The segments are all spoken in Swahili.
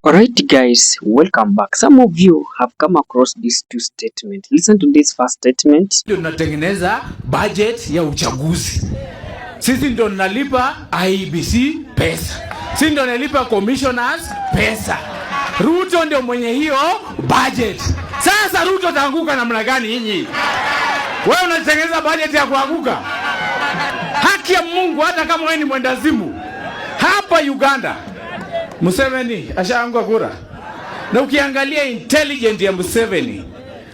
Alright guys, welcome back. Some of you have come across these two statements. Listen to this first statement. Ndio tunatengeneza budget ya uchaguzi. Sisi ndio tunalipa IEBC pesa. Sisi ndio tunalipa commissioners pesa. Ruto ndio mwenye hiyo budget. Sasa Ruto ataanguka namna gani nyinyi? Wewe unatengeneza budget ya kuanguka? Haki ya Mungu, hata kama wewe ni mwendazimu. Hapa Uganda Museveni ashaanguka kura. Na ukiangalia intelligence ya Museveni,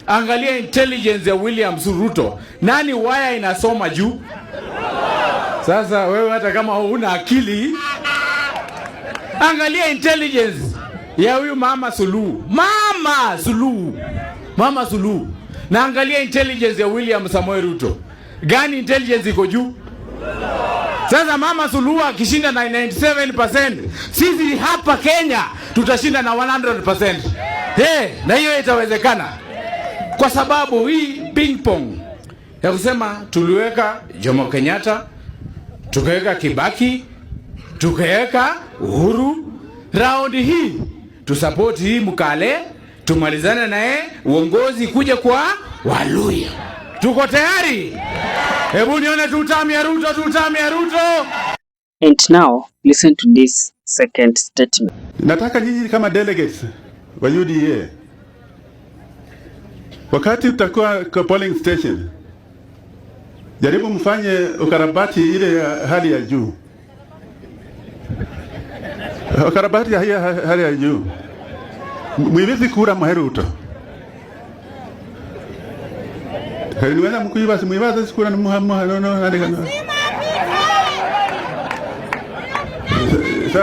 angalia intelligence ya William Ruto, nani waya inasoma juu? Sasa wewe hata kama huna akili, angalia intelligence ya huyu Mama Suluhu. Mama Suluhu. Na angalia intelligence ya William Samoei Ruto. Gani intelligence iko juu? Sasa Mama Suluhu akishinda na 97%, sisi hapa Kenya tutashinda na 100%. Na hiyo itawezekana. Kwa sababu hii ping pong ya kusema tuliweka Jomo Kenyatta, tukaweka Kibaki, tukaweka Uhuru, round hii tusupport hii Mkale, tumalizane naye uongozi kuja kwa Waluya. Tuko tayari? Hebu nione tutamia Ruto. And now listen to this second statement. Nataka nyinyi kama delegates wa UDA, wakati utakuwa kwa polling station, jaribu mfanye ukarabati ile ya hali ya juu. Ukarabati ya hali ya juu. Mwivizi kura Ruto. Niweza mkuiba mwivaza sikura ni no.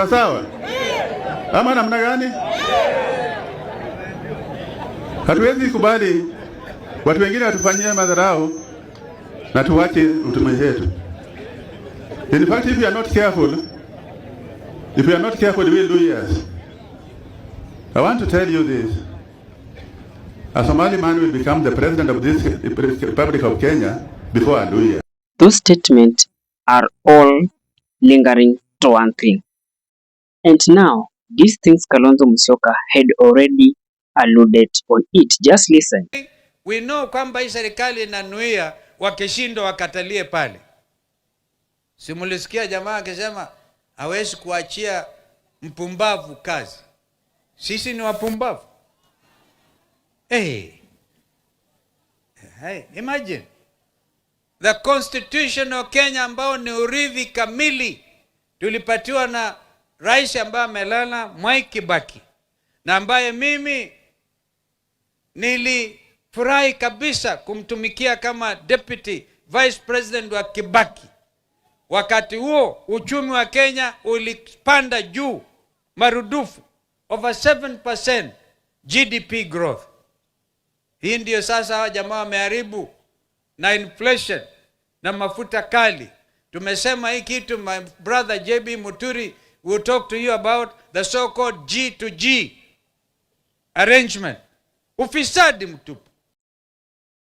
Sawa. Ama namna gani? Hatuwezi kubali watu wengine watufanyie madharau na tuwache utume wetu. In fact, if we are not careful, we will do yes. I want to tell you this. A Somali man will become the president of this Republic of Kenya before a year. Those statements are all lingering to one thing. And now, these things Kalonzo Musyoka had already alluded on it. Just listen. We know kwamba hii serikali inanuia wakishindwa wakatalie pale. Simulisikia jamaa akisema hawezi kuachia mpumbavu kazi. Sisi ni wapumbavu. Hey, imagine the constitution of Kenya ambao ni urithi kamili tulipatiwa na rais ambaye amelala Mwai Kibaki, na ambaye mimi nilifurahi kabisa kumtumikia kama deputy vice president wa Kibaki. Wakati huo uchumi wa Kenya ulipanda juu marudufu, over 7% GDP growth. Hii ndio sasa hawa jamaa wameharibu na inflation na mafuta kali. Tumesema hii kitu, my brother JB Muturi will talk to you about the so-called G2G arrangement. Ufisadi mtupu.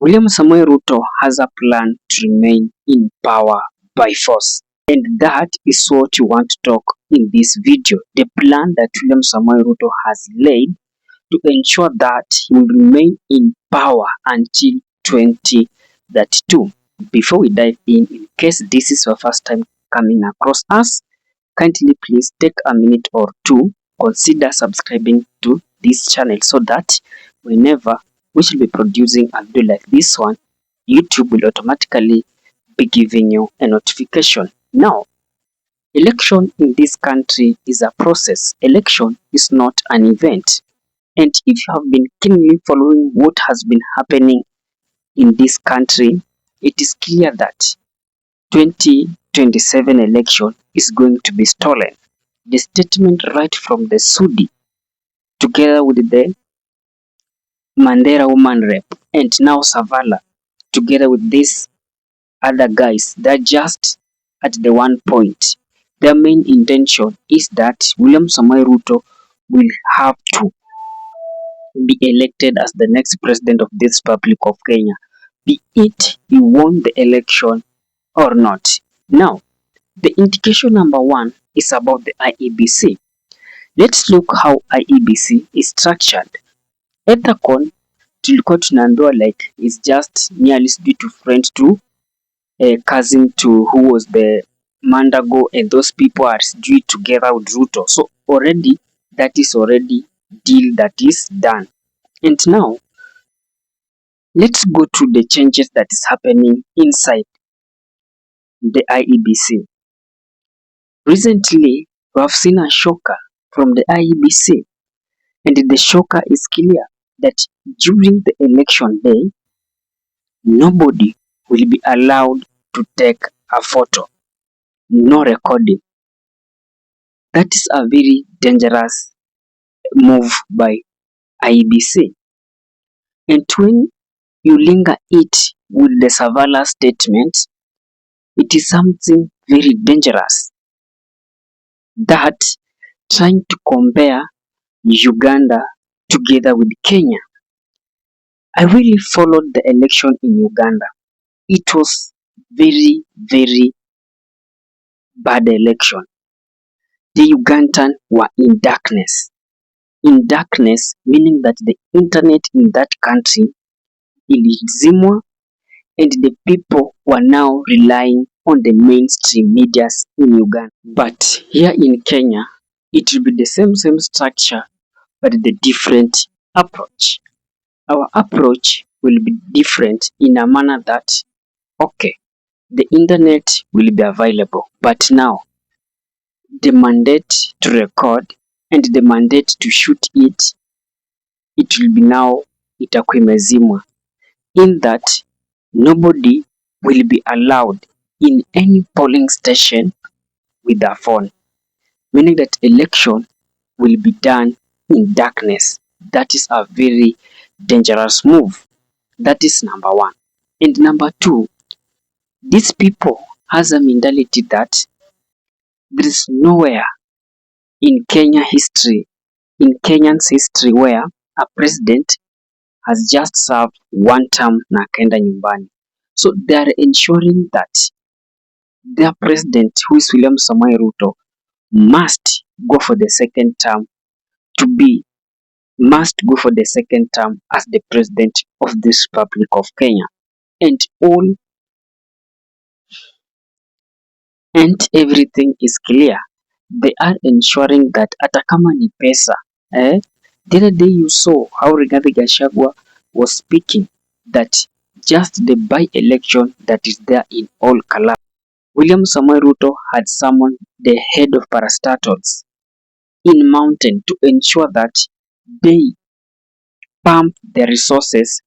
William Samoei Ruto has a plan to remain in power by force. And that is what you want to talk in this video. The plan that William Samoei Ruto has laid to ensure that he will remain in power until 2032. Before we dive in case this is your first time coming across us, kindly please take a minute or two, consider subscribing to this channel so that whenever we should be producing a video like this one, YouTube will automatically be giving you a notification. Now, election in this country is a process. Election is not an event. And if you have been keenly following what has been happening in this country, it is clear that 2027 election is going to be stolen. The statement right from the Sudi, together with the Mandera woman rep, and now Savala, together with these other guys, they're just at the one point. Their main intention is that William Samoei Ruto will have to be elected as the next president of this Republic of Kenya, be it he won the election or not. Now, the indication number one is about the IEBC. Let's look how IEBC is structured. Ethacon tulikuwa tunaambiwa like is just nearly due friend to a cousin to who was the Mandago, and those people are due together with Ruto. So already that is already deal that is done. And now let's go to the changes that is happening inside the IEBC. Recently, we have seen a shocker from the IEBC, and the shocker is clear that during the election day, nobody will be allowed to take a photo, no recording. That is a very dangerous move by IEBC. And when you linger it with the Savala statement, it is something very dangerous that trying to compare Uganda together with Kenya. I really followed the election in Uganda. It was very, very bad election. The Ugandan were in darkness. In darkness, meaning that the internet in that country ilizimwa, and the people were now relying on the mainstream medias in Uganda. But here in Kenya, it will be the same structure, but the different approach. Our approach will be different in a manner that, okay, the internet will be available, but now the mandate to record and the mandate to shoot it will be now itakuwa imezimwa, in that nobody will be allowed in any polling station with a phone, meaning that election will be done in darkness. That is a very dangerous move. That is number one. And number two, these people has a mentality that there is nowhere in Kenyan's history where a president has just served one term na akaenda nyumbani. So they are ensuring that their president, who is William Samoei Ruto, must go for the second term as the president of this Republic of Kenya. And everything is clear. They are ensuring that hata kama ni pesa, the other day you saw how Rigathi Gachagua was speaking that just the by-election that is there in all collapse. William Samoei Ruto had summoned the head of parastatals in mountain to ensure that they pump the resources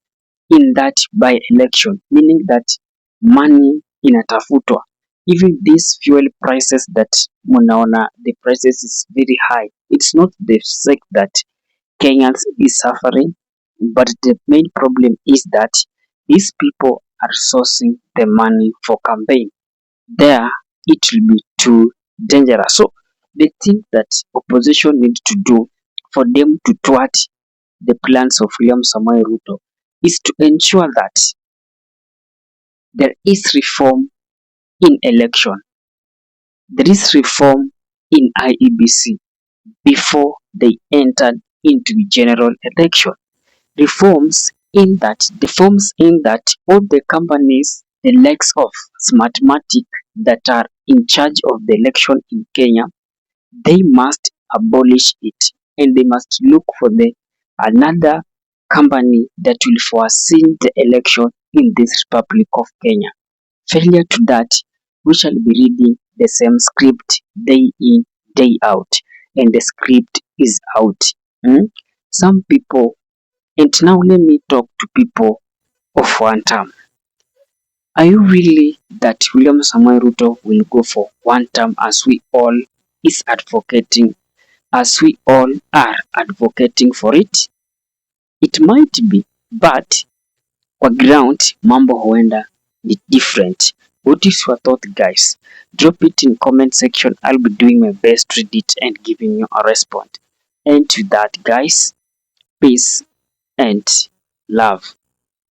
in that by-election, meaning that money inatafutwa. Even these fuel prices that munaona the prices is very high, it's not the sake that Kenyans is suffering, but the main problem is that these people are sourcing the money for campaign. There, it will be too dangerous. So the thing that opposition needs to do for them to thwart the plans of William Samoei Ruto is to ensure that there is reform in election. There is reform in IEBC before they entered into the general election. Reforms in that all the companies, the likes of Smartmatic that are in charge of the election in Kenya, they must abolish it, and they must look for another company that will foresee the election in this Republic of Kenya. Failure to that, we shall be reading the same script day in, day out, and the script is out. Some people, and now let me talk to people of one term. Are you really that William Samoei Ruto will go for one term as we all are advocating for it? It might be, but kwa ground mambo huenda ni different. What is your thought, guys? Drop it in comment section. I'll be doing my best to read it and giving you a response. And to that, guys, peace and love.